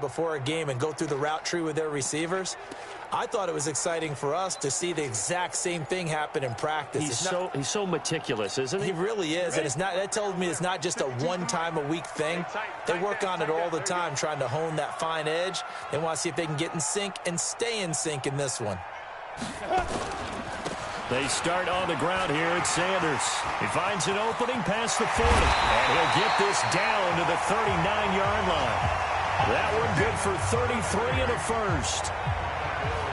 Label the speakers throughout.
Speaker 1: before a game and go through the route tree with their receivers. I thought it was exciting for us to see the exact same thing happen in practice.
Speaker 2: He's so meticulous, isn't he?
Speaker 1: He really is, and that tells me it's not just a one-time-a-week thing. They work on it all the time, trying to hone that fine edge. They want to see if they can get in sync and stay in sync in this one.
Speaker 2: They start on the ground here at Sanders. He finds an opening past the 40, and he'll get this down to the 39-yard line. That one good for 33 and a first.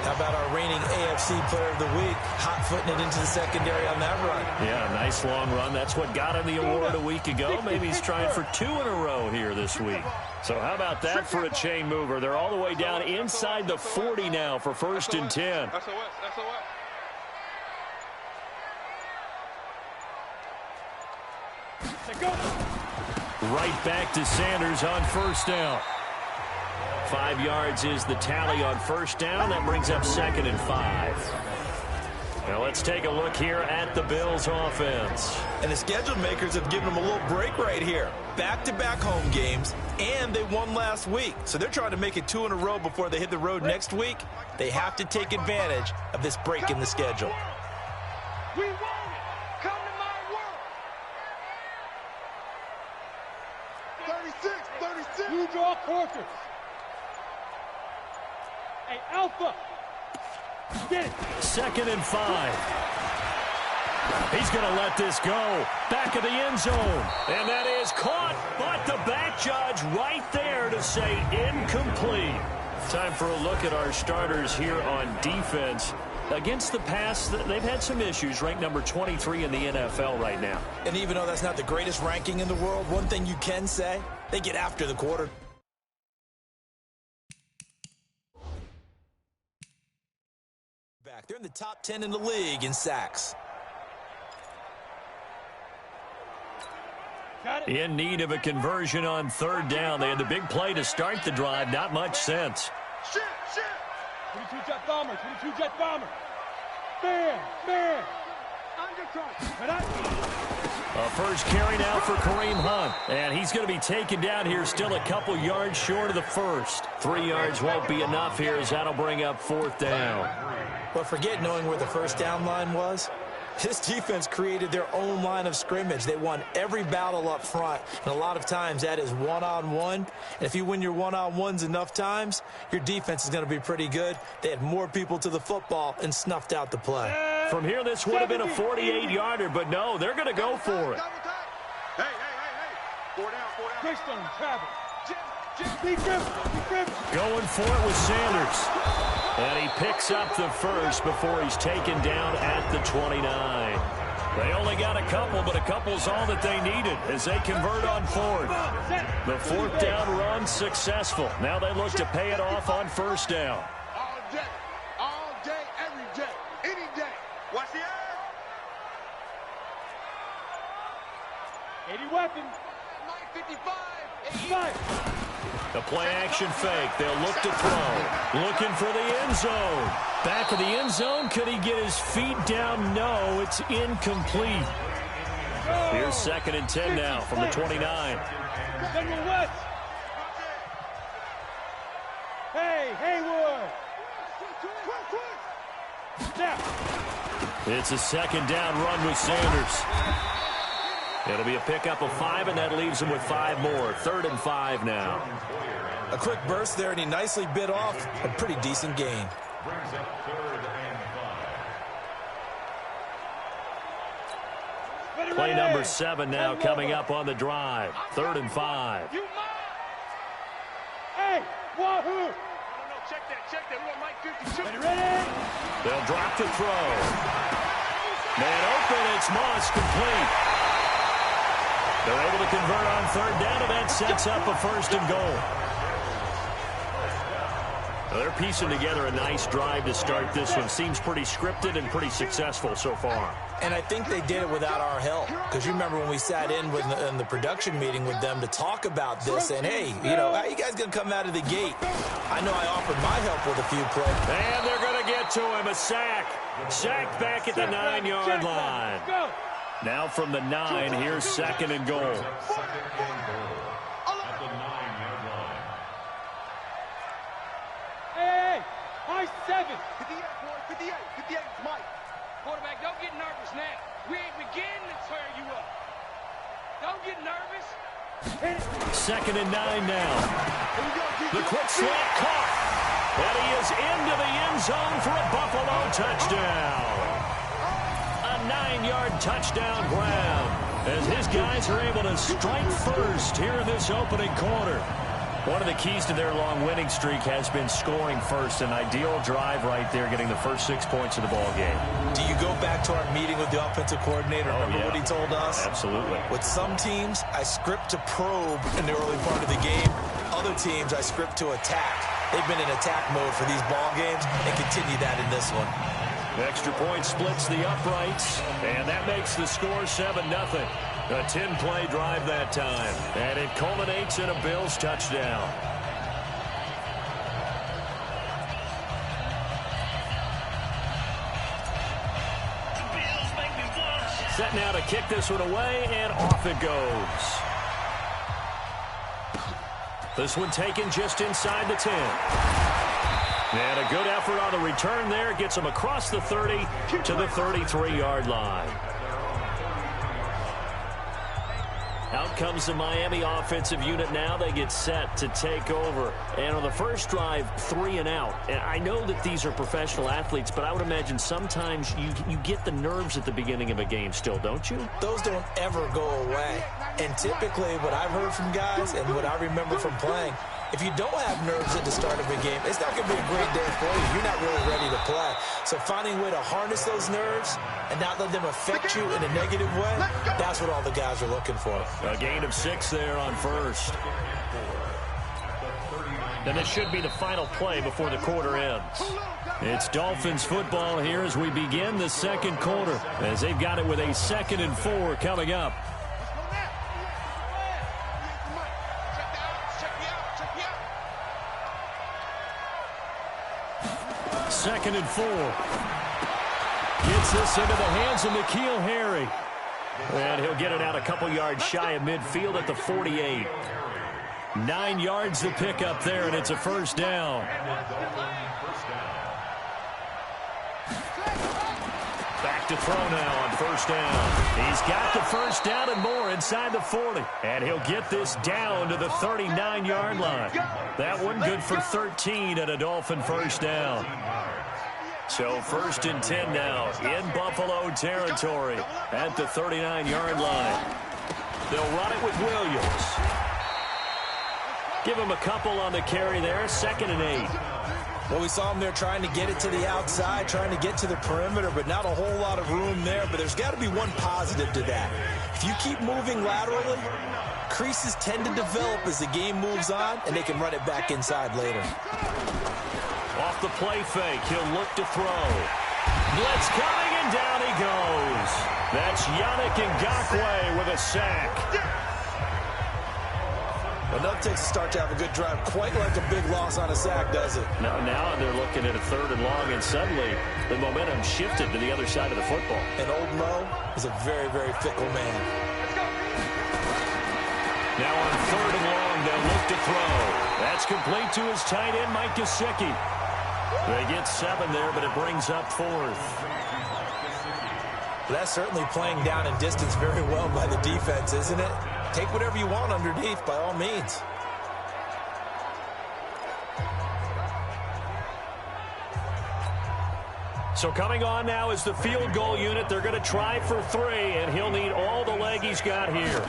Speaker 1: How about our reigning AFC Player of the Week, hot-footing it into the secondary on that run?
Speaker 2: Yeah, nice long run. That's what got him the award a week ago. Maybe he's trying for 2 in a row here this week. So how about that for a chain mover? They're all the way down inside the 40 now for 1st and 10. Right back to Sanders on 1st down. 5 yards is the tally on 1st down. That brings up 2nd and 5. Now let's take a look here at the Bills offense.
Speaker 1: And the schedule makers have given them a little break right here. Back-to-back home games, and they won last week. So they're trying to make it 2 in a row before they hit the road next week. They have to take advantage of this break in the schedule.
Speaker 3: We want it. Come to my world. 36. You draw quarters. Hey, Alpha. Get it.
Speaker 2: 2nd and 5. He's going to let this go. Back of the end zone. And that is caught, but the back judge right there to say incomplete. Time for a look at our starters here on defense. Against the pass, they've had some issues, ranked number 23 in the NFL right now.
Speaker 1: And even though that's not the greatest ranking in the world, one thing you can say, they get after the quarter. They're in the top 10 in the league in sacks.
Speaker 2: In need of a conversion on 3rd down. They had the big play to start the drive. Not much sense.
Speaker 3: 22 jet bomber. 22 jet bomber. Bam.
Speaker 2: A first carry now for Kareem Hunt. And he's going to be taken down here still a couple yards short of the first. 3 yards won't be enough here as that'll bring up 4th down.
Speaker 1: But forget knowing where the first down line was. This defense created their own line of scrimmage. They won every battle up front, and a lot of times that is one-on-one. And if you win your one-on-ones enough times, your defense is going to be pretty good. They had more people to the football and snuffed out the play.
Speaker 2: From here, this would have been a 48-yarder, but no, they're going to go for it.
Speaker 3: Hey. 4 down. Keystone, travel.
Speaker 2: Going for it with Sanders. And he picks up the first before he's taken down at the 29. They only got a couple, but a couple's all that they needed as they convert on 4th. The 4th down run successful. Now they look to pay it off on 1st down.
Speaker 3: All day, every day, any day. Watch the air. 80 weapons. 55. 85.
Speaker 2: The play-action fake. They'll look to throw. Looking for the end zone. Back of the end zone. Could he get his feet down? No, it's incomplete. Here's 2nd and 10 now from the 29.
Speaker 3: West. Hey, Haywood.
Speaker 2: It's a 2nd down run with Sanders. It'll be a pickup of 5, and that leaves him with 5 more. 3rd and 5 now.
Speaker 1: A quick burst there, and he nicely bit off a pretty decent gain.
Speaker 2: Play number 7 now coming up on the drive. 3rd and 5.
Speaker 3: Hey, wahoo! Check that. We want Mike 52. Ready?
Speaker 2: They'll drop the throw. Man open, it's Moss, complete. They're able to convert on 3rd down, and that sets up a 1st and goal. Now they're piecing together a nice drive to start this one. Seems pretty scripted and pretty successful so far.
Speaker 1: And I think they did it without our help. Because you remember when we sat in the production meeting with them to talk about this, and hey, how you guys going to come out of the gate? I know I offered my help with a few plays.
Speaker 2: And they're going to get to him, a sack. Sack back at the 9-yard line. Now from the 9, here's 2nd and goal.
Speaker 3: boy, 7. 58, boy, 58. 58 is Mike.
Speaker 4: Quarterback, don't get nervous now. We ain't beginning to tear you up. Don't get nervous.
Speaker 2: 2nd and 9 now. The quick slant caught. And he is into the end zone for a Buffalo touchdown. A 9-yard touchdown grab as his guys are able to strike first here in this opening quarter. One of the keys to their long winning streak has been scoring first. An ideal drive right there, getting the first 6 points of the ball game.
Speaker 1: Do you go back to our meeting with the offensive coordinator? Remember what he told us?
Speaker 2: Absolutely.
Speaker 1: With some teams, I script to probe in the early part of the game. Other teams, I script to attack. They've been in attack mode for these ball games and continue that in this one.
Speaker 2: The extra point splits the uprights, and that makes the score 7-0. A 10-play drive that time, and it culminates in a Bills touchdown. Set now to kick this one away, and off it goes. This one taken just inside the 10. And a good effort on the return there. Gets him across the 30 to the 33-yard line. Out comes the Miami offensive unit now. They get set to take over. And on the first drive, 3 and out. And I know that these are professional athletes, but I would imagine sometimes you get the nerves at the beginning of a game still, don't you?
Speaker 1: Those don't ever go away. And typically what I've heard from guys and what I remember from playing, if you don't have nerves at the start of a game, it's not going to be a great day for you. You're not really ready to play. So finding a way to harness those nerves and not let them affect you in a negative way, that's what all the guys are looking for.
Speaker 2: A gain of 6 there on first. And this should be the final play before the quarter ends. It's Dolphins football here as we begin the second quarter, as they've got it with a 2nd and 4 coming up. Second and 4. Gets this into the hands of N'Keal Harry. And he'll get it out a couple yards shy of midfield at the 48. 9 yards to pick up there, and it's a first down. Back to throw now on first down. He's got the first down and more inside the 40. And he'll get this down to the 39-yard line. That one good for 13 at a Dolphin first down. So 1st and 10 now in Buffalo territory at the 39-yard line. They'll run it with Williams. Give him a couple on the carry there. 2nd and 8.
Speaker 1: Well, we saw him there trying to get it to the outside, trying to get to the perimeter, but not a whole lot of room there. But there's got to be one positive to that. If you keep moving laterally, creases tend to develop as the game moves on, and they can run it back inside later.
Speaker 2: Off the play fake, he'll look to throw. Blitz coming, and down he goes. That's Yannick Ngakoue with a sack.
Speaker 1: Enough takes to start to have a good drive, quite like a big loss on a sack, does it?
Speaker 2: Now they're looking at a 3rd and long, and suddenly the momentum shifted to the other side of the football.
Speaker 1: And old Mo is a very, very fickle man.
Speaker 2: Now on 3rd and long, they'll look to throw. That's complete to his tight end, Mike Gesicki. They get 7 there, but it brings up 4th.
Speaker 1: That's certainly playing down in distance very well by the defense, isn't it? Take whatever you want underneath, by all means.
Speaker 2: So coming on now is the field goal unit. They're going to try for 3, and he'll need all the leg he's got here.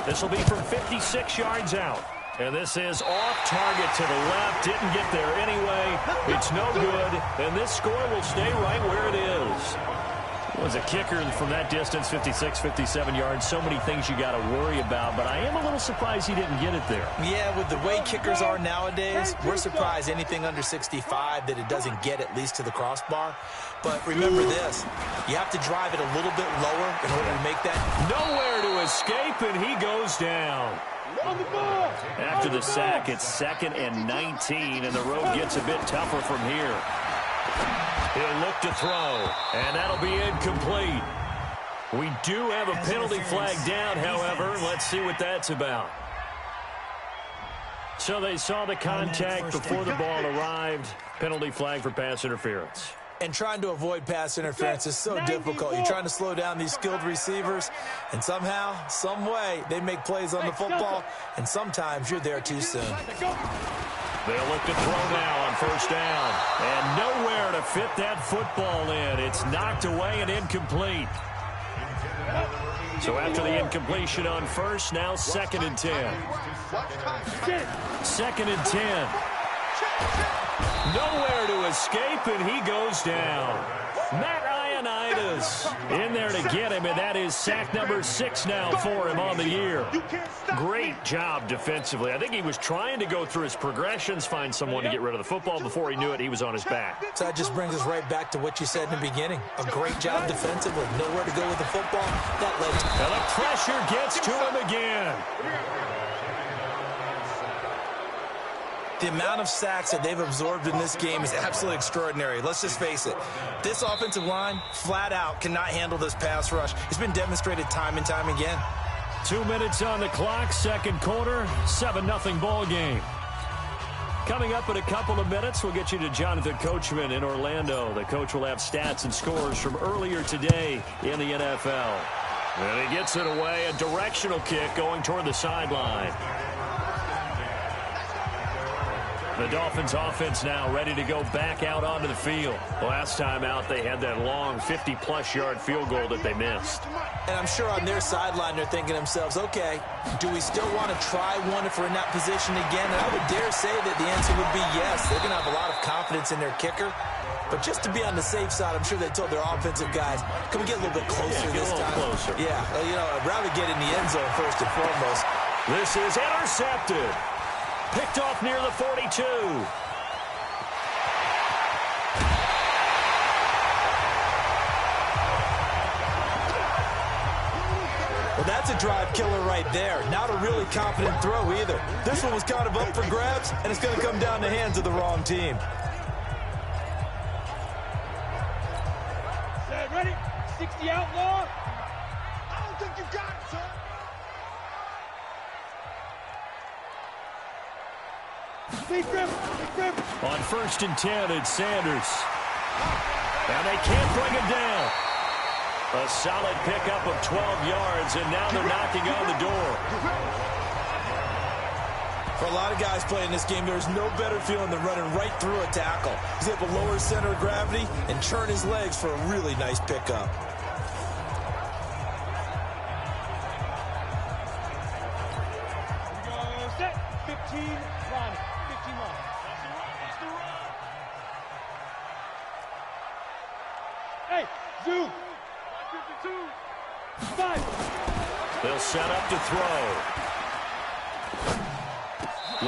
Speaker 2: This will be from 56 yards out. And this is off target to the left. Didn't get there anyway. It's no good. And this score will stay right where it is. Was a kicker from that distance, 56, 57 yards. So many things you got to worry about, but I am a little surprised he didn't get it there.
Speaker 1: Yeah, with the way kickers are nowadays, we're surprised anything under 65 that it doesn't get at least to the crossbar. But remember this, you have to drive it a little bit lower in order to make that.
Speaker 2: Nowhere to escape, and he goes down. After the sack, it's 2nd and 19, and the road gets a bit tougher from here. He'll look to throw, and that'll be incomplete. We do have a penalty flag down, however. Let's see what that's about. So they saw the contact before the ball arrived. Penalty flag for pass interference.
Speaker 1: And trying to avoid pass interference is so difficult. You're trying to slow down these skilled receivers, and somehow, some way, they make plays on the football, and sometimes you're there too soon.
Speaker 2: They'll look to throw now on first down. And nowhere to fit that football in. It's knocked away and incomplete. So after the incompletion on first, now 2nd and 10. 2nd and 10. Nowhere to escape, and he goes down. Matt Ioannidis in there to get him, and that is sack number 6 now for him on the year. Great job defensively. I think he was trying to go through his progressions, find someone to get rid of the football. Before he knew it, he was on his back.
Speaker 1: So that just brings us right back to what you said in the beginning. A great job defensively. Nowhere to go with the football. That led to...
Speaker 2: And the pressure gets to him again.
Speaker 1: The amount of sacks that they've absorbed in this game is absolutely extraordinary. Let's just face it. This offensive line, flat out, cannot handle this pass rush. It's been demonstrated time and time again.
Speaker 2: 2 minutes on the clock, second quarter, 7-0 ball game. Coming up in a couple of minutes, we'll get you to Jonathan Coachman in Orlando. The coach will have stats and scores from earlier today in the NFL. And he gets it away, a directional kick going toward the sideline. The Dolphins offense now ready to go back out onto the field. Last time out, they had that long 50-plus yard field goal that they missed.
Speaker 1: And I'm sure on their sideline, they're thinking to themselves, okay, do we still want to try one if we're in that position again? And I would dare say that the answer would be yes. They're going to have a lot of confidence in their kicker. But just to be on the safe side, I'm sure they told their offensive guys, can we get a little bit closer this time?
Speaker 2: Closer.
Speaker 1: Yeah, you know, I'd rather get in the end zone first and foremost.
Speaker 2: This is intercepted. Picked off near the 42.
Speaker 1: Well, that's a drive killer right there. Not a really confident throw either. This one was kind of up for grabs, and it's going to come down the hands of the wrong team.
Speaker 4: Ready? 60 outlaw.
Speaker 3: I don't think you got it, sir.
Speaker 4: Big grip.
Speaker 2: On 1st and 10, it's Sanders. And they can't bring it down. A solid pickup of 12 yards, and now they're knocking on the door.
Speaker 1: For a lot of guys playing this game, there's no better feeling than running right through a tackle. He's able to lower his center of gravity and turn his legs for a really nice pickup.
Speaker 4: Set. 15 line. 15 line. Hey, Zoo. 52. 5.
Speaker 2: They'll set up to throw.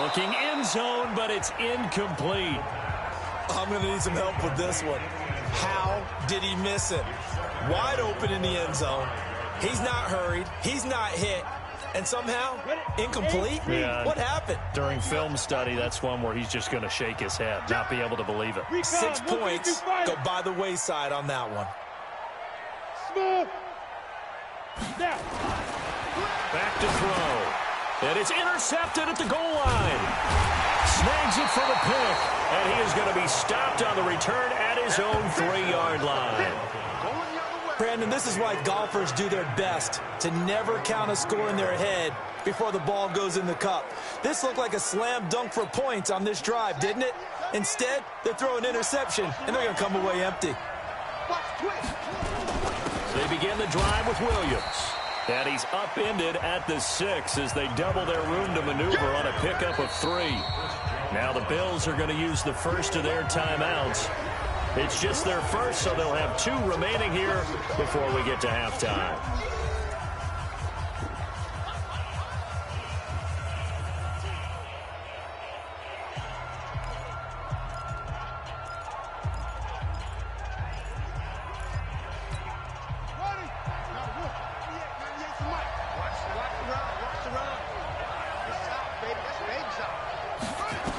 Speaker 2: Looking end zone, but it's incomplete.
Speaker 1: I'm going to need some help with this one. How did he miss it? Wide open in the end zone. He's not hurried. He's not hit. And somehow, incomplete?
Speaker 2: Yeah.
Speaker 1: What happened?
Speaker 2: During film study, that's one where he's just going to shake his head, not be able to believe it.
Speaker 1: 6 points go by the wayside on that one.
Speaker 4: Smooth. Now.
Speaker 2: Back to throw. And it's intercepted at the goal line. Snags it for the pick. And he is going to be stopped on the return at his own 3-yard line.
Speaker 1: Brandon, this is why golfers do their best to never count a score in their head before the ball goes in the cup. This looked like a slam dunk for points on this drive, didn't it? Instead, they throw an interception, and they're going to come away empty.
Speaker 2: They begin the drive with Williams. And he's upended at the 6 as they double their room to maneuver on a pickup of 3. Now the Bills are going to use the first of their timeouts. It's just their first, so they'll have 2 remaining here before we get to halftime.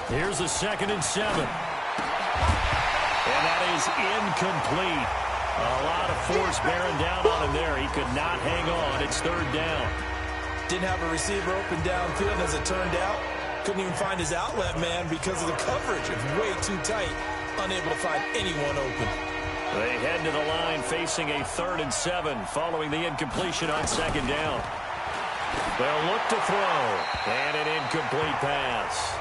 Speaker 2: Here's a 2nd and 7. And that is incomplete. A lot of force bearing down on him there. He could not hang on. It's 3rd down.
Speaker 1: Didn't have a receiver open downfield as it turned out. Couldn't even find his outlet man because of the coverage. It's way too tight. Unable to find anyone open.
Speaker 2: They head to the line facing a 3rd and 7 following the incompletion on 2nd down. They'll look to throw. And an incomplete pass.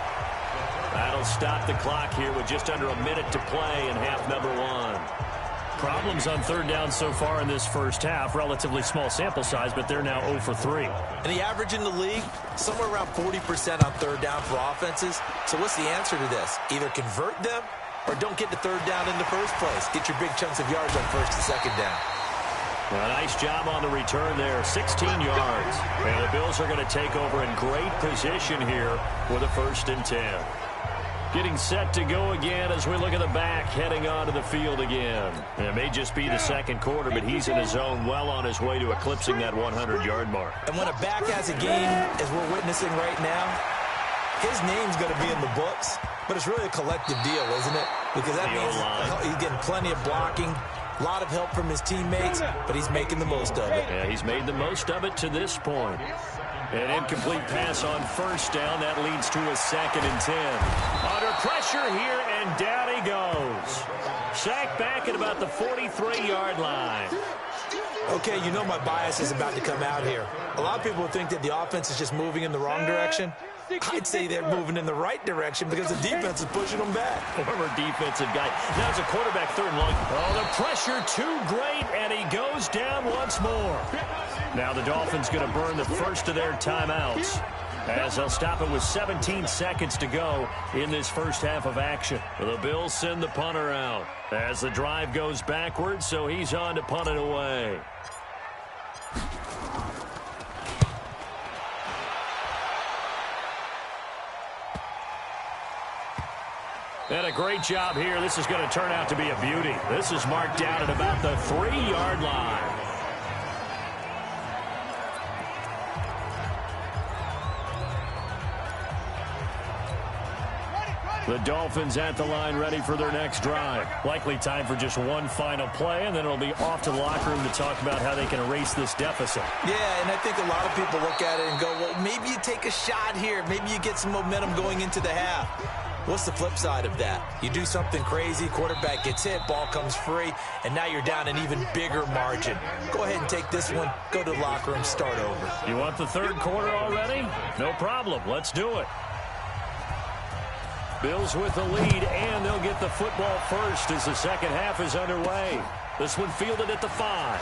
Speaker 2: That'll stop the clock here with just under a minute to play in half number 1.
Speaker 5: Problems on 3rd down so far in this first half. Relatively small sample size, but they're now 0 for 3.
Speaker 1: And the average in the league, somewhere around 40% on 3rd down for offenses. So what's the answer to this? Either convert them or don't get the 3rd down in the first place. Get your big chunks of yards on 1st and 2nd down.
Speaker 2: A nice job on the return there, 16 yards. And the Bills are going to take over in great position here with a 1st and 10. Getting set to go again as we look at the back heading onto the field again. It may just be the 2nd quarter, but he's in his zone well on his way to eclipsing that 100-yard mark.
Speaker 1: And when a back has a game, as we're witnessing right now, his name's going to be in the books, but it's really a collective deal, isn't it? Because that means he's getting plenty of blocking, a lot of help from his teammates, but he's making the most of it.
Speaker 2: Yeah, he's made the most of it to this point. An incomplete pass on 1st down. That leads to a 2nd and 10. Under pressure here, and down he goes. Sacked back at about the 43-yard line.
Speaker 1: Okay, you know my bias is about to come out here. A lot of people think that the offense is just moving in the wrong direction. I'd say they're moving in the right direction because the defense is pushing them back.
Speaker 2: Former defensive guy. Now it's a quarterback 3rd and long. Oh, the pressure too great, and he goes down once more. Now the Dolphins going to burn the first of their timeouts as they'll stop it with 17 seconds to go in this first half of action. The Bills send the punter out as the drive goes backwards, so he's on to punt it away. And a great job here. This is going to turn out to be a beauty. This is marked down at about the 3-yard line. The Dolphins at the line ready for their next drive. Likely time for just one final play, and then it'll be off to the locker room to talk about how they can erase this deficit.
Speaker 1: Yeah, and I think a lot of people look at it and go, well, maybe you take a shot here. Maybe you get some momentum going into the half. What's the flip side of that? You do something crazy, quarterback gets hit, ball comes free, and now you're down an even bigger margin. Go ahead and take this one, go to the locker room, start over.
Speaker 2: You want the 3rd quarter already? No problem. Let's do it. Bills with the lead, and they'll get the football first as the 2nd half is underway. This one fielded at the 5.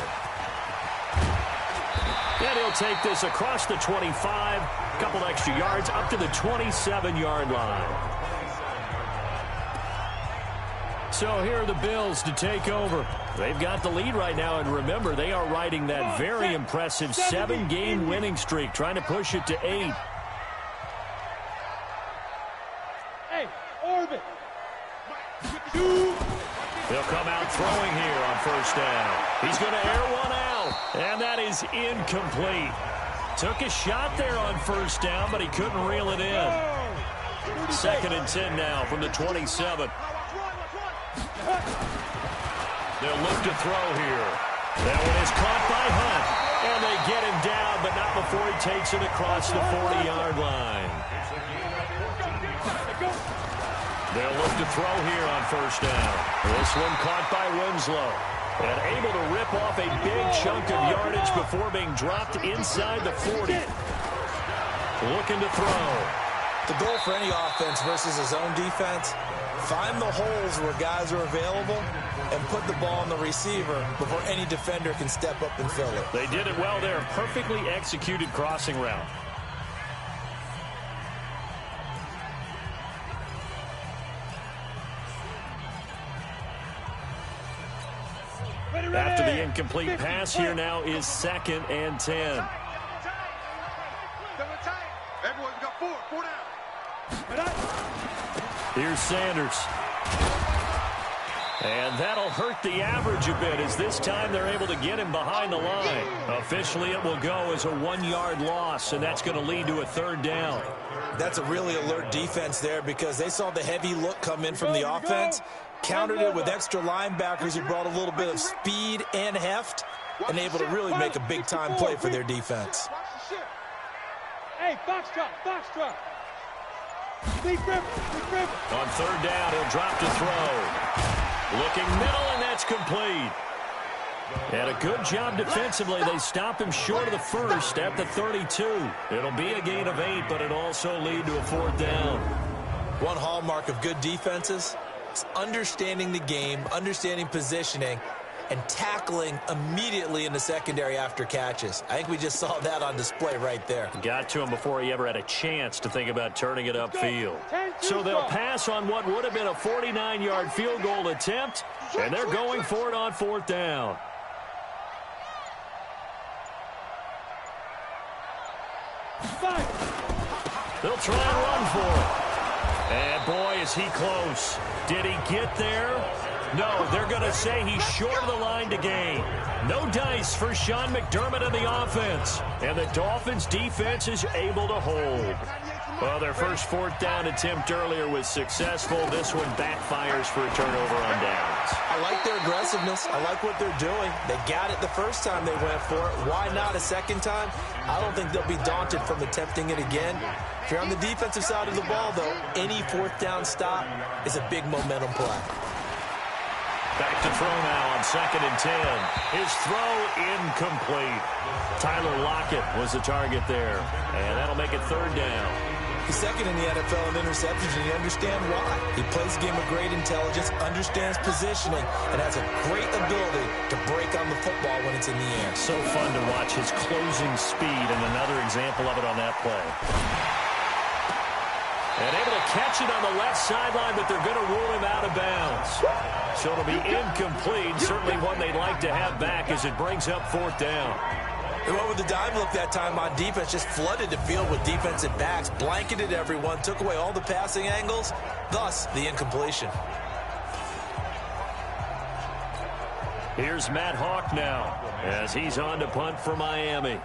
Speaker 2: And he'll take this across the 25, a couple extra yards up to the 27-yard line. So here are the Bills to take over. They've got the lead right now, and remember, they are riding that very impressive 7-game winning streak, trying to push it to 8.
Speaker 4: Hey, Orbit.
Speaker 2: He'll come out throwing here on 1st down. He's going to air one out, and that is incomplete. Took a shot there on 1st down, but he couldn't reel it in. 2nd and 10 now from the 27. They'll look to throw here. That one is caught by Hunt, and they get him down, but not before he takes it across the 40-yard line. They'll look to throw here on 1st down. This one caught by Winslow, and able to rip off a big chunk of yardage before being dropped inside the 40. Looking to throw.
Speaker 1: The goal for any offense versus his own defense, find the holes where guys are available and put the ball on the receiver before any defender can step up and fill it.
Speaker 2: They did it well there. Perfectly executed crossing route. After the incomplete pass, here now is 2nd and 10.
Speaker 3: Everyone's got 4 down.
Speaker 2: Here's Sanders. And that'll hurt the average a bit as this time they're able to get him behind the line. Officially, it will go as a 1-yard loss, and that's going to lead to a 3rd down.
Speaker 1: That's a really alert defense there because they saw the heavy look come in from the offense, countered it with extra linebackers who brought a little bit of speed and heft, and able to really make a big-time play for their defense.
Speaker 4: Hey, box truck, box truck.
Speaker 2: On third down, he'll drop to throw. Looking middle, and that's complete. And a good job defensively. They stop him short of the first at the 32. It'll be a gain of 8, but it'll also lead to a fourth down.
Speaker 1: One hallmark of good defenses is understanding the game, understanding positioning, and tackling immediately in the secondary after catches. I think we just saw that on display right there.
Speaker 2: Got to him before he ever had a chance to think about turning it upfield. So they'll pass on what would have been a 49-yard field goal attempt, and they're going for it on fourth down. They'll try and run for it. And boy, is he close. Did he get there? No, they're going to say he's short of the line to gain. No dice for Sean McDermott and the offense. And the Dolphins' defense is able to hold. Well, their first fourth down attempt earlier was successful. This one backfires for a turnover on downs.
Speaker 1: I like their aggressiveness. I like what they're doing. They got it the first time they went for it. Why not a second time? I don't think they'll be daunted from attempting it again. If you're on the defensive side of the ball, though, any fourth down stop is a big momentum play.
Speaker 2: Back to throw now on 2nd and 10. His throw incomplete. Tyler Lockett was the target there. And that'll make it third down.
Speaker 1: He's second in the NFL in interceptions, and you understand why. He plays a game of great intelligence, understands positioning, and has a great ability to break on the football when it's in the air.
Speaker 2: So fun to watch his closing speed, and another example of it on that play. And able to catch it on the left sideline, but they're going to rule him out of bounds. So it'll be incomplete, certainly one they'd like to have back as it brings up fourth down.
Speaker 1: They went with the dive look that time on defense, just flooded the field with defensive backs, blanketed everyone, took away all the passing angles, thus the incompletion.
Speaker 2: Here's Matt Hawk now as he's on to punt for Miami.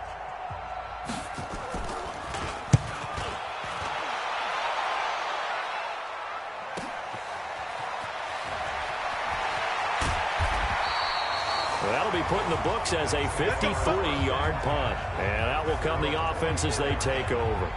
Speaker 2: That'll be put in the books as a 53-yard punt. And out will come the offense as they take over.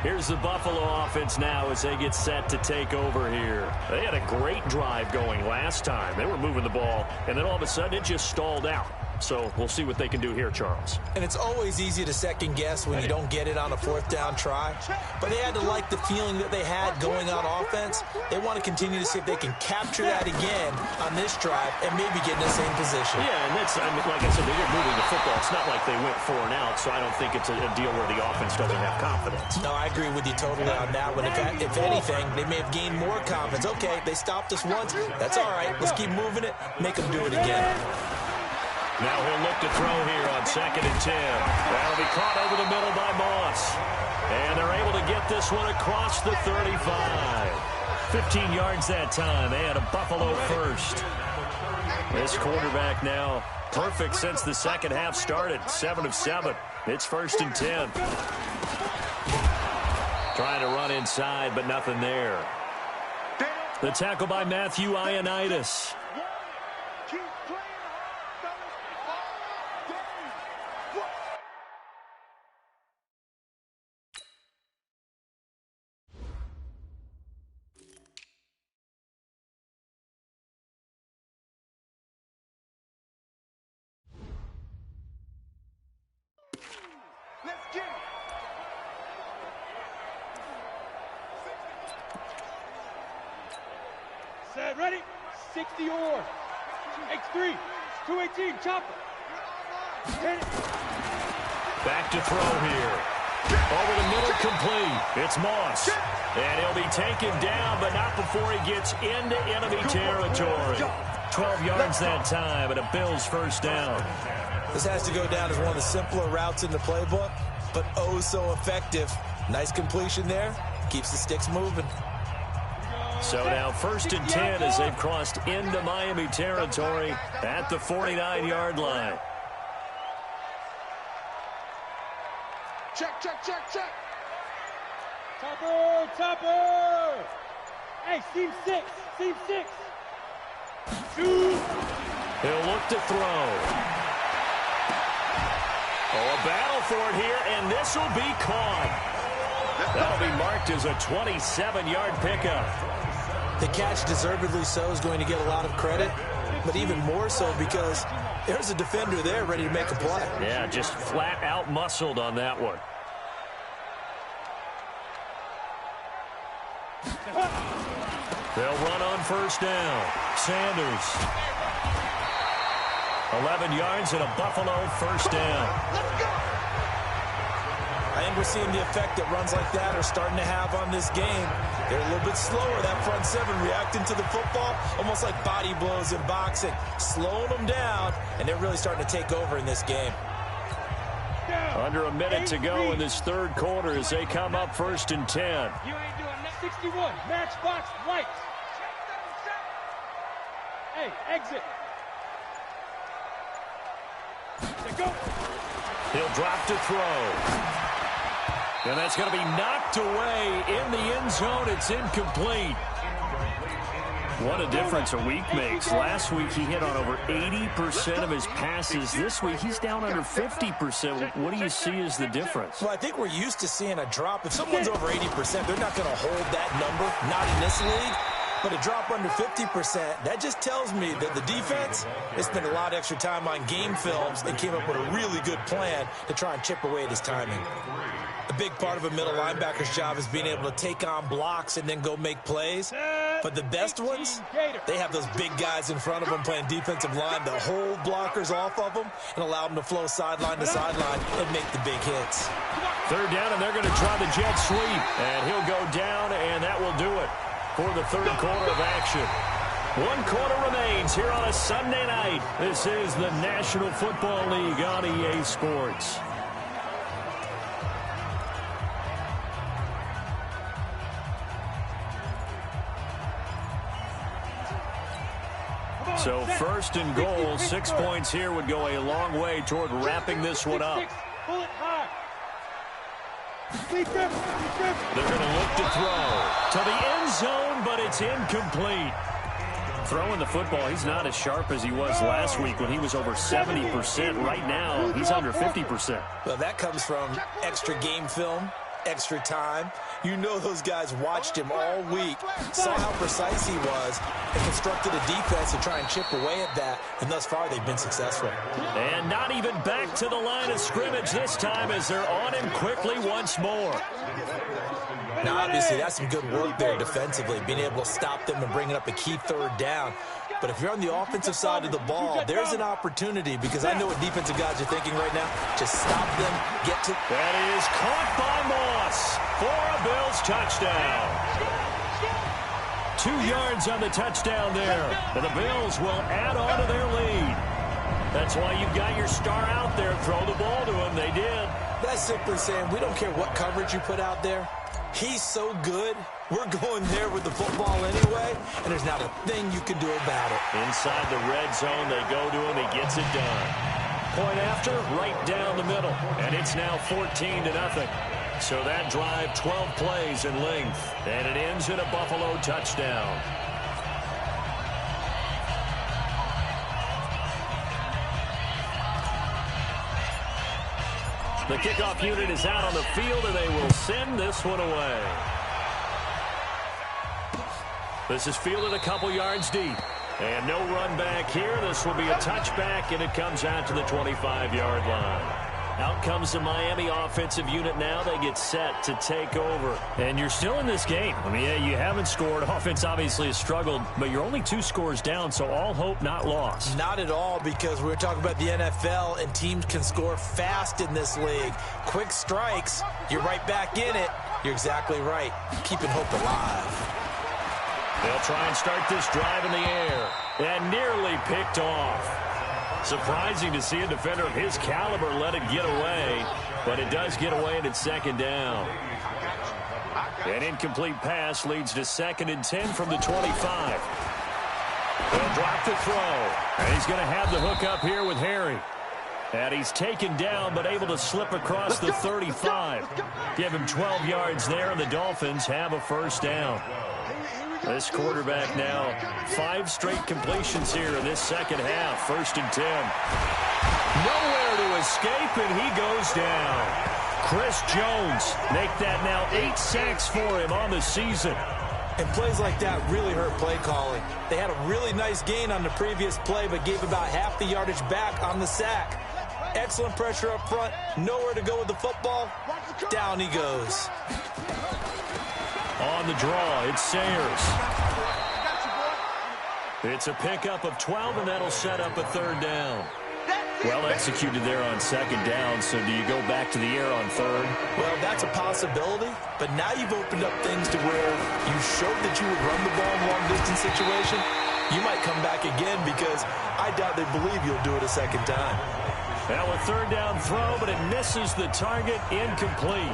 Speaker 2: Here's the Buffalo offense now as they get set to take over here. They had a great drive going last time. They were moving the ball, and then all of a sudden it just stalled out. So we'll see what they can do here, Charles.
Speaker 1: And it's always easy to second guess when you don't get it on a fourth down try. But they had to like the feeling that they had going on offense. They want to continue to see if they can capture that again on this drive and maybe get in the same position.
Speaker 2: Yeah, and that's, I mean, like I said, they were moving the football. It's not like they went 4 and out, so I don't think it's a deal where the offense doesn't have confidence.
Speaker 1: No, I agree with you totally on that one. If anything, they may have gained more confidence. Okay, they stopped us once. That's all right. Let's keep moving it. Make them do it again.
Speaker 2: Now he'll look to throw here on 2nd and 10. That'll be caught over the middle by Moss. And they're able to get this one across the 35. 15 yards that time, and a Buffalo first. This quarterback now perfect since the second half started. 7 of 7. It's 1st and 10. Trying to run inside, but nothing there. The tackle by Matthew Ioannidis.
Speaker 4: Set, ready? 60 or X3, 218, chopper. Hit it.
Speaker 2: Back to throw here. Over the middle, complete. It's Moss. And he'll be taken down, but not before he gets into enemy territory. 12 yards that time, and a Bills first down.
Speaker 1: This has to go down as one of the simpler routes in the playbook, but oh so effective. Nice completion there. Keeps the sticks moving.
Speaker 2: So now 1st and 10 as they've crossed into Miami territory at the 49-yard line.
Speaker 3: Check, check, check, check.
Speaker 4: Topper, topper. Hey, seam 6, seam 6. Shoot.
Speaker 2: He'll look to throw. Oh, a battle for it here, and this will be caught. That'll be marked as a 27-yard pickup.
Speaker 1: The catch, deservedly so, is going to get a lot of credit, but even more so because there's a defender there ready to make a play.
Speaker 2: Yeah, just flat out muscled on that one. They'll run on first down. Sanders. 11 yards and a Buffalo first down.
Speaker 1: I think we're seeing the effect that runs like that are starting to have on this game. They're a little bit slower, that front seven, reacting to the football, almost like body blows in boxing, slowing them down, and they're really starting to take over in this game.
Speaker 2: Under a minute to go in this third quarter as they come up 1st and 10.
Speaker 4: You ain't doing that. 61, matchbox lights. Hey, exit. Go.
Speaker 2: He'll drop to throw. And that's going to be knocked away in the end zone. It's incomplete. What a difference a week makes. Last week he hit on over 80% of his passes. This week he's down under 50%. What do you see as the difference?
Speaker 1: Well, I think we're used to seeing a drop. If someone's over 80%, they're not going to hold that number, not in this league. But a drop under 50%, that just tells me that the defense has spent a lot of extra time on game films and came up with a really good plan to try and chip away at his timing. A big part of a middle linebacker's job is being able to take on blocks and then go make plays. But the best ones, they have those big guys in front of them playing defensive line that hold blockers off of them and allow them to flow sideline to sideline and make the big hits.
Speaker 2: Third down, and they're going to try the jet sweep. And he'll go down, and that will do it for the third quarter of action. 1 quarter remains here on a Sunday night. This is the National Football League on EA Sports. So 1st and goal, 6 points here would go a long way toward wrapping this one up. They're going to look to throw to the end zone, but it's incomplete. Throwing the football, he's not as sharp as he was last week when he was over 70%. Right now, he's under 50%.
Speaker 1: Well, that comes from extra game film, extra time. You know those guys watched him all week, saw how precise he was, and constructed a defense to try and chip away at that, and thus far they've been successful.
Speaker 2: And not even back to the line of scrimmage this time as they're on him quickly once more.
Speaker 1: Now, obviously, that's some good work there defensively, being able to stop them and bringing up a key third down. But if you're on the offensive side of the ball, there's an opportunity, because I know what defensive guys are thinking right now. Just stop them, get to...
Speaker 2: That is caught by Moss for a Bills touchdown. 2 yards on the touchdown there. And the Bills will add on to their lead. That's why you've got your star out there. Throw the ball to him. They did.
Speaker 1: That's simply saying we don't care what coverage you put out there. He's so good, we're going there with the football anyway, and there's not a thing you can do about it.
Speaker 2: Inside the red zone, they go to him. He gets it done. Point after, right down the middle. And it's now 14-0. So that drive, 12 plays in length. And it ends in a Buffalo touchdown. The kickoff unit is out on the field, and they will send this one away. This is fielded a couple yards deep. And no run back here. This will be a touchback, and it comes out to the 25-yard line. Out comes the Miami offensive unit now. They get set to take over. And you're still in this game. I mean, yeah, you haven't scored. Offense obviously has struggled, but you're only 2 scores down, so all hope not lost.
Speaker 1: Not at all, because we're talking about the NFL, and teams can score fast in this league. Quick strikes, you're right back in it. You're exactly right. Keeping hope alive.
Speaker 2: They'll try and start this drive in the air. And nearly picked off. Surprising to see a defender of his caliber let it get away, but it does get away and it's 2nd down. An incomplete pass leads to 2nd and 10 from the 25. They'll drop the throw, and he's going to have the hook up here with Harry. And he's taken down but able to slip across the 35. Give him 12 yards there, and the Dolphins have a first down. This quarterback now, 5 straight completions here in this second half. 1st and 10. Nowhere to escape, and he goes down. Chris Jones make that now 8 sacks for him on the season.
Speaker 1: And plays like that really hurt play calling. They had a really nice gain on the previous play, but gave about half the yardage back on the sack. Excellent pressure up front. Nowhere to go with the football. Down he goes.
Speaker 2: On the draw, it's Sayers. It's a pickup of 12, and that'll set up a third down. Well executed there on second down, so do you go back to the air on third?
Speaker 1: Well, that's a possibility, but now you've opened up things to where you showed that you would run the ball in a long-distance situation. You might come back again because I doubt they believe you'll do it a second time.
Speaker 2: Now a third down throw, but it misses the target, incomplete.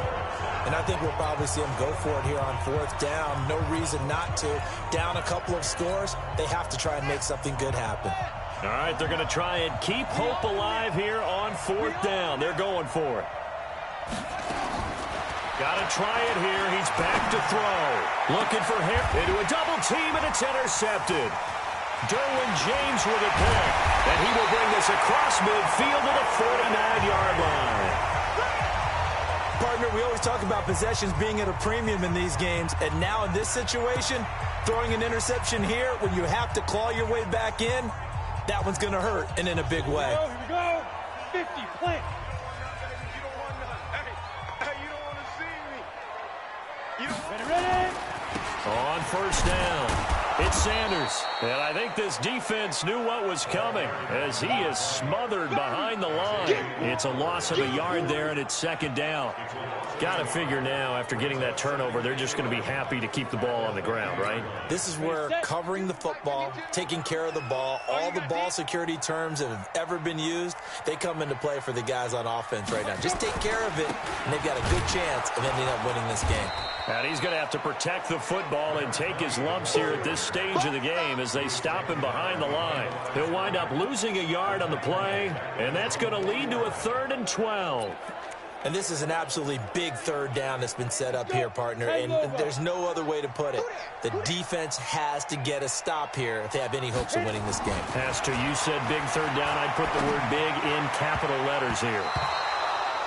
Speaker 1: And I think we'll probably see them go for it here on fourth down. No reason not to. Down a couple of scores, they have to try and make something good happen.
Speaker 2: All right, they're going to try and keep hope alive here on fourth down. They're going for it. Got to try it here. He's back to throw. Looking for him into a double team, and it's intercepted. Derwin James with a pick, and he will bring this across midfield to the 49-yard line.
Speaker 1: Partner, we always talk about possessions being at a premium in these games, and now in this situation, throwing an interception here when you have to claw your way back in, that one's going to hurt, and in a big way.
Speaker 4: Here we go. 50, plant.
Speaker 3: You don't want to see me. You don't want
Speaker 4: Ready?
Speaker 2: On first down, it's Sanders. And I think this defense knew what was coming as he is smothered behind the line. It's a loss of a yard there, and it's second down. Got to figure now, after getting that turnover, they're just going to be happy to keep the ball on the ground, right?
Speaker 1: This is where covering the football, taking care of the ball, all the ball security terms that have ever been used, they come into play for the guys on offense right now. Just take care of it, and they've got a good chance of ending up winning this game.
Speaker 2: And he's going to have to protect the football and take his lumps here at this stage of the game as they stop him behind the line. He'll wind up losing a yard on the play, and that's going to lead to a 3rd and 12.
Speaker 1: And this is an absolutely big third down that's been set up here, partner, and there's no other way to put it. The defense has to get a stop here if they have any hopes of winning this game.
Speaker 2: Pastor, you said big third down. I'd put the word big in capital letters here.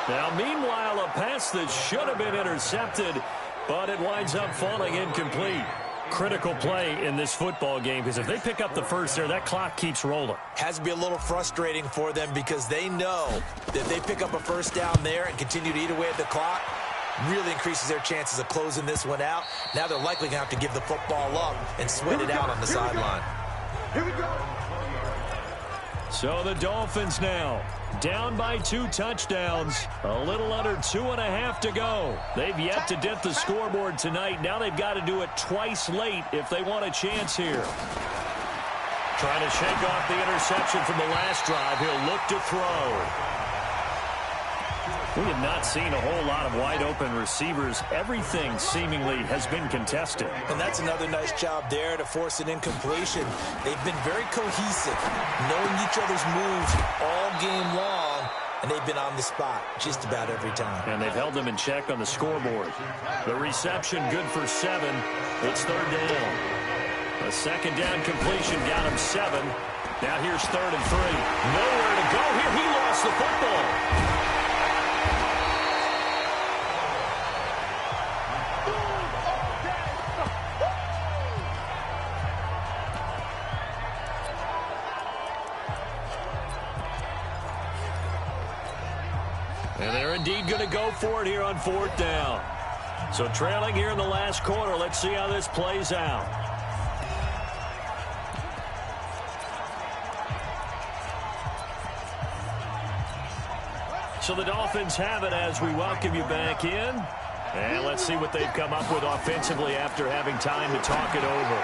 Speaker 2: Now, meanwhile, a pass that should have been intercepted, but it winds up falling incomplete. Critical play in this football game because if they pick up the first there, that clock keeps rolling.
Speaker 1: Has to be a little frustrating for them because they know that if they pick up a first down there and continue to eat away at the clock, really increases their chances of closing this one out. Now they're likely going to have to give the football up and sweat it out on the sideline.
Speaker 3: Here we go.
Speaker 2: So the Dolphins now down by 2 touchdowns. A little under 2.5 to go. They've yet to dent the scoreboard tonight. Now they've got to do it twice late if they want a chance here. Trying to shake off the interception from the last drive. He'll look to throw. We have not seen a whole lot of wide-open receivers. Everything seemingly has been contested.
Speaker 1: And that's another nice job there to force an incompletion. They've been very cohesive, knowing each other's moves all game long, and they've been on the spot just about every time.
Speaker 2: And they've held them in check on the scoreboard. The reception good for 7. It's third down. A second down completion got him 7. Now here's 3rd and 3. Nowhere to go here. He lost the football. And they're indeed going to go for it here on 4th down. So trailing here in the last quarter. Let's see how this plays out. So the Dolphins have it as we welcome you back in. And let's see what they've come up with offensively after having time to talk it over.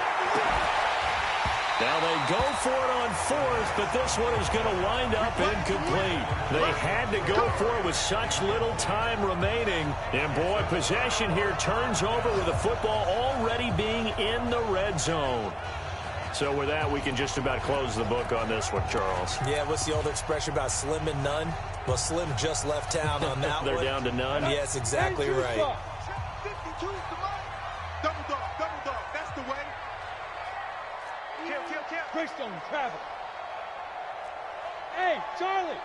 Speaker 2: Now they go for it on 4th, but this one is going to wind up incomplete. They had to go for it with such little time remaining. And boy, possession here turns over with the football already being in the red zone. So with that, we can just about close the book on this one, Charles.
Speaker 1: Yeah, what's the old expression about slim and none? Well, Slim just left town on that
Speaker 2: They're
Speaker 1: one.
Speaker 2: down to none?
Speaker 1: Yes, exactly right.
Speaker 3: 52 is the money. Double dog, that's the way. Kill.
Speaker 4: Greystone, travel. Hey, Charlie.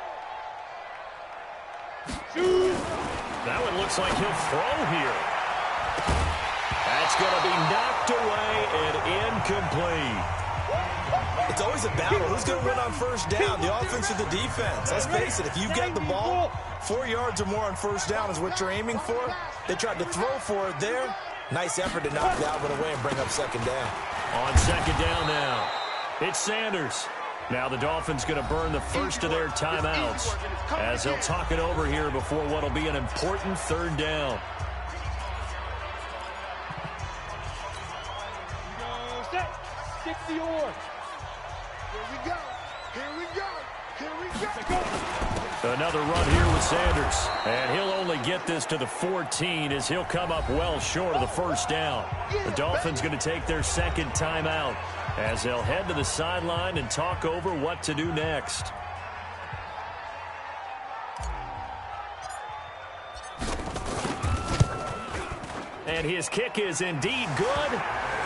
Speaker 4: Shoot.
Speaker 5: That one looks like he'll throw here. That's going to be knocked away and incomplete.
Speaker 1: It's always a battle. Who's going to win on first down, the offense or the defense? Let's face it, if you've got the ball, 4 yards or more on first down is what you're aiming for. They tried to throw for it there. Nice effort to knock that one away and bring up second down.
Speaker 5: On second down now, it's Sanders. Now the Dolphins going to burn the first of their timeouts as they'll talk it over here before what will be an important third down.
Speaker 3: Stick the oar. Here we go. Here we go. Here we go.
Speaker 5: Another run here with Sanders. And he'll only get this to the 14 as he'll come up well short of the first down. The Dolphins going to take their second timeout as they'll head to the sideline and talk over what to do next. And his kick is indeed good.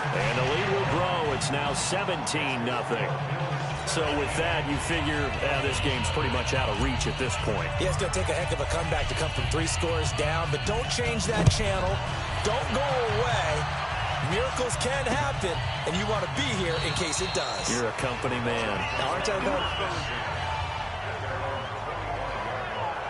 Speaker 5: And the lead will grow. It's now 17-0. So with that, you figure this game's pretty much out of reach at this point.
Speaker 1: Yeah, it's going to take a heck of a comeback to come from 3 scores down, but don't change that channel. Don't go away. Miracles can happen, and you want to be here in case it does.
Speaker 5: You're a company man.
Speaker 1: Now, aren't I though?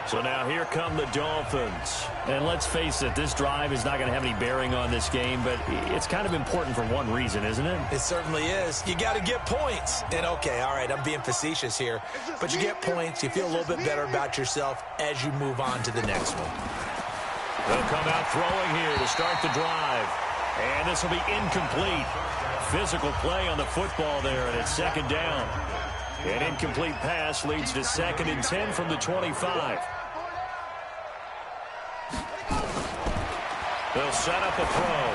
Speaker 5: So now here come the Dolphins. And let's face it, this drive is not going to have any bearing on this game, but it's kind of important for one reason, isn't it?
Speaker 1: It certainly is. You got to get points. And, okay, all right, I'm being facetious here, but you get points. You feel a little bit better about yourself as you move on to the next one.
Speaker 5: They'll come out throwing here to start the drive. And this will be incomplete. Physical play on the football there, and it's second down. An incomplete pass leads to 2nd and 10 from the 25. They'll set up a throw.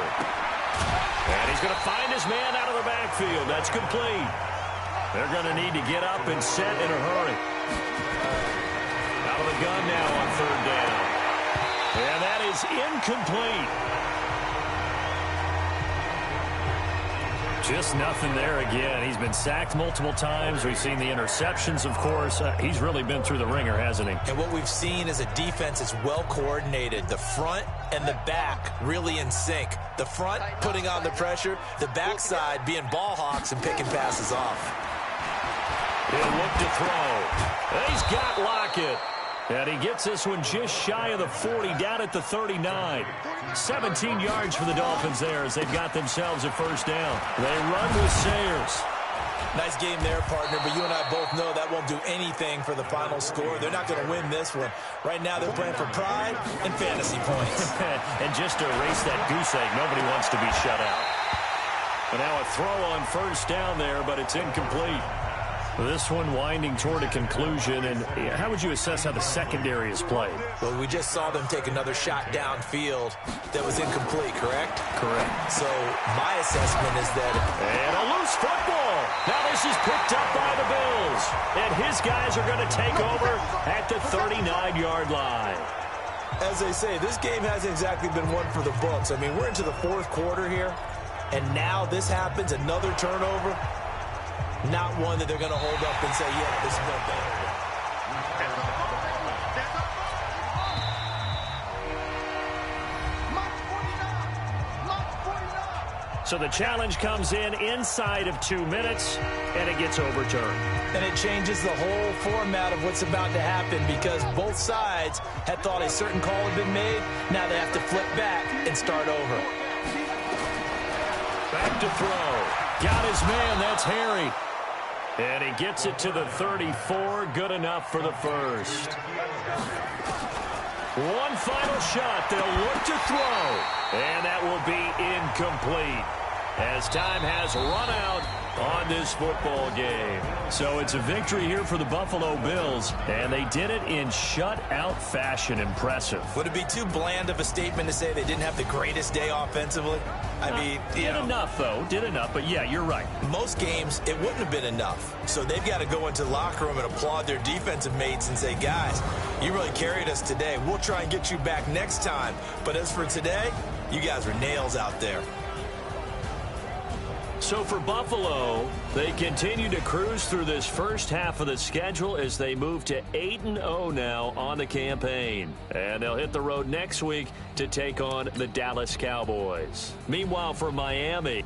Speaker 5: And he's going to find his man out of the backfield. That's complete. They're going to need to get up and set in a hurry. Out of the gun now on third down. And that is incomplete. Just nothing there again. He's been sacked multiple times. We've seen the interceptions, of course. He's really been through the ringer, hasn't he?
Speaker 1: And what we've seen is a defense that's well coordinated. The front and the back really in sync. The front putting on the pressure, the backside being ball hawks and picking passes off.
Speaker 5: He'll look to throw. And he's got Lockett. And he gets this one just shy of the 40, down at the 39. 17 yards for the Dolphins there as they've got themselves a first down. They run with Sayers.
Speaker 1: Nice game there, partner, but you and I both know that won't do anything for the final score. They're not going to win this one. Right now they're playing for pride and fantasy points.
Speaker 5: And just to erase that goose egg, nobody wants to be shut out. But now a throw on first down there, but it's incomplete. This one winding toward a conclusion, and how would you assess how the secondary is played?
Speaker 1: Well, we just saw them take another shot downfield that was incomplete, correct?
Speaker 5: Correct.
Speaker 1: So my assessment is that...
Speaker 5: And a loose football. Now this is picked up by the Bills, and his guys are going to take over at the 39-yard line.
Speaker 1: As they say, this game hasn't exactly been one for the books. I mean, we're into the 4th quarter here, and now this happens, another turnover. Not one that they're going to hold up and say, yeah, this is no better.
Speaker 5: So the challenge comes in inside of 2 minutes, and it gets overturned.
Speaker 1: And it changes the whole format of what's about to happen because both sides had thought a certain call had been made. Now they have to flip back and start over.
Speaker 5: Back to throw. Got his man. That's Harry. And he gets it to the 34. Good enough for the first. One final shot. They'll look to throw. And that will be incomplete as time has run out on this football game. So it's a victory here for the Buffalo Bills, and they did it in shutout fashion. Impressive.
Speaker 1: Would it be too bland of a statement to say they didn't have the greatest day offensively? I mean,
Speaker 5: did enough, though. Did enough, but yeah, you're right.
Speaker 1: Most games, it wouldn't have been enough. So they've got to go into the locker room and applaud their defensive mates and say, guys, you really carried us today. We'll try and get you back next time. But as for today, you guys were nails out there.
Speaker 2: So for Buffalo, they continue to cruise through this first half of the schedule as they move to 8-0 now on the campaign. And they'll hit the road next week to take on the Dallas Cowboys. Meanwhile, for Miami,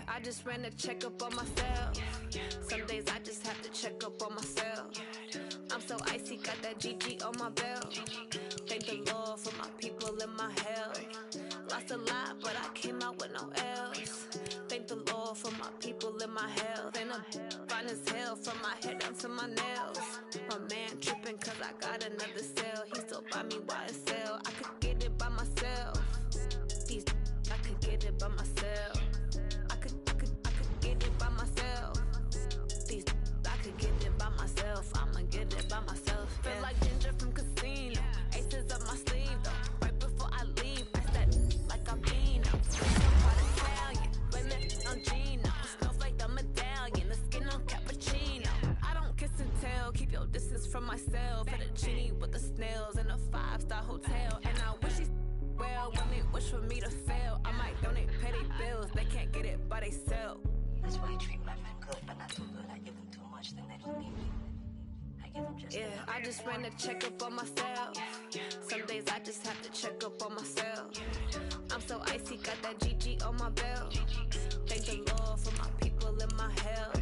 Speaker 6: I just ran a checkup on myself. Some days I just have to check up on myself. I'm so icy, got that GG on my belt. Thank the Lord for my people and my health. Lost a lot, but I came out with no else. Thank the Lord for my people and my health. And I'm fine as hell from my head down to my nails. My man tripping cause I got another cell. He still buy me YSL. I could get it by myself. These I could get it by myself. I could get it by myself. These I could get it by myself. I'ma get it by myself. Yeah. Feel like Ginger from Casino. Aces up my sleeve though. Right before I leave, I step like I'm Dino. Somebody Italian, blame it on Gino. Snowflake the medallion, the skin on cappuccino. I don't kiss and tell, keep your distance from myself. Fettuccine with the snails in a 5-star hotel. And I wish he's well when they wish for me to fail. I might donate petty bills, they can't get it by themselves.
Speaker 7: That's why I treat my men good, but not too good. I give them too much, then they don't need me. I give them just enough.
Speaker 6: I just ran a checkup on myself. Some days I just have to check up on myself. I'm so icy, got that GG on my belt. Thank the Lord for my people and my health.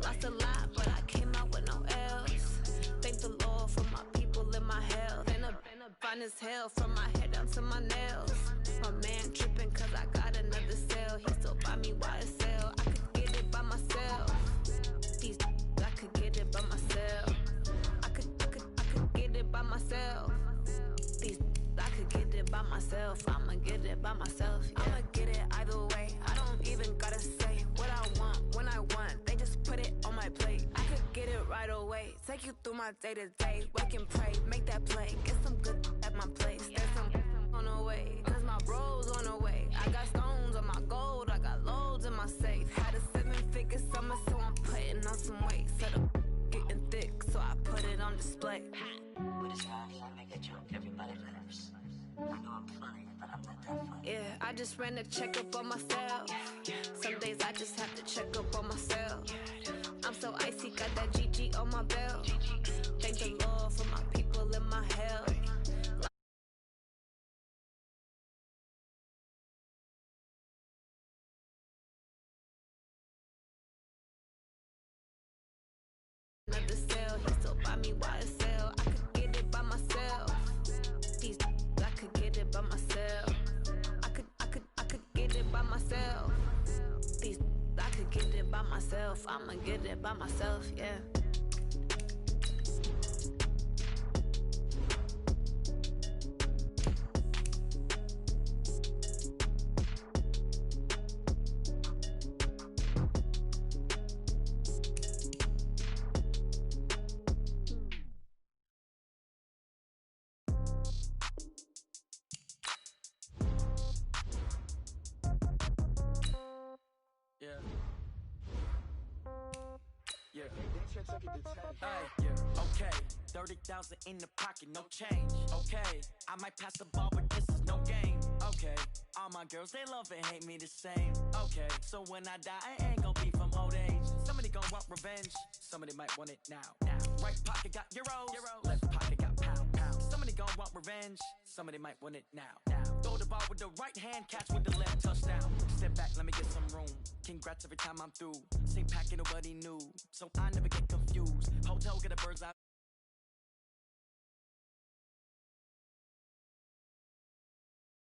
Speaker 6: Lost a lot, but I came out with no else. Thank the Lord for my people and my health. And I'm fine as hell from my head down to my nails. My man tripping cause I got another cell. He still buy me YSL. I could get it by myself. These I could get it by myself. I could get it by myself. These I could get it by myself. I'ma get it by myself. Yeah. I'ma get it either way. I don't even gotta say what I want when I want. They just put it on my plate. I could get it right away. Take you through my day to day. Wake and pray, make that play. Get some good at my place. There's some on the way, cause my bro's on the way. I got stones on my gold. I got loads in my safe. Had a 7-figure summer, so I'm putting on some weight. Set up getting thick, so I put it on display.
Speaker 7: With his eyes, I make a joke, everybody laughs. I know I'm funny, but I'm not that funny.
Speaker 6: Yeah, I just ran a checkup on myself. Some days I just have to check up on myself. I'm so icy, got that GG on my belt. Thank the Lord for my people and my health. Another cell, he still buy me YSL. I could get it by myself. These I could get it by myself. I could get it by myself. These I could get it by myself. I'ma get it by myself, yeah.
Speaker 8: Hey, yeah, okay, 30,000 in the pocket, no change. Okay, I might pass the ball, but this is no game. Okay, all my girls, they love and hate me the same. Okay, so when I die, I ain't gon' be from old age. Somebody gon' want revenge, somebody might want it now. Right pocket got euros, left pocket got pound. Somebody gon' want revenge, somebody might want it now. Throw the ball with the right hand, catch with the left, touchdown. Step back, let me get some room. Congrats every time I'm through. Same packet, nobody knew, so I never get confused. Hotel, get a bird's eye